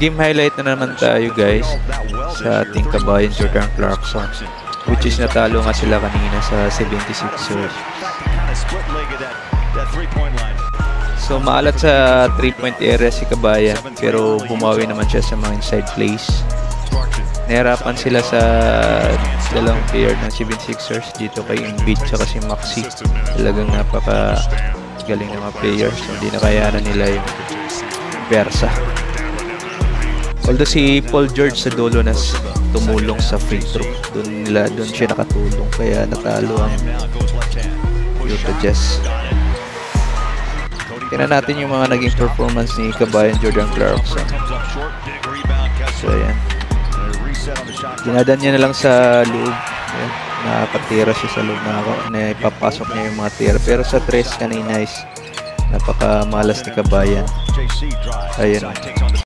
Game highlight na naman tayo guys sa ating kabayan Jordan Clarkson, which is natalo nga sila kanina sa 76ers. So maalat sa 3-point area si Kabayan, pero bumawi naman siya sa mga inside plays. Nahirapan sila sa dalawang player ng 76ers dito kay Embiid at si Maxey. Talagang napaka galing ng mga players, so hindi nakayanan nila yung Versa. Although si Paul George sa dulo na tumulong sa free throw, doon siya nakatulong, kaya natalo ang Utah Jazz. Tingnan natin yung mga naging performance ni Kabayan Jordan Clarkson. So ayan, dinadan niya na lang sa loob. Ayan, nakakatira siya sa loob, na ipapasok niya yung mga tira, pero sa tres kanina is napakamalas ni Kabayan. Ayan.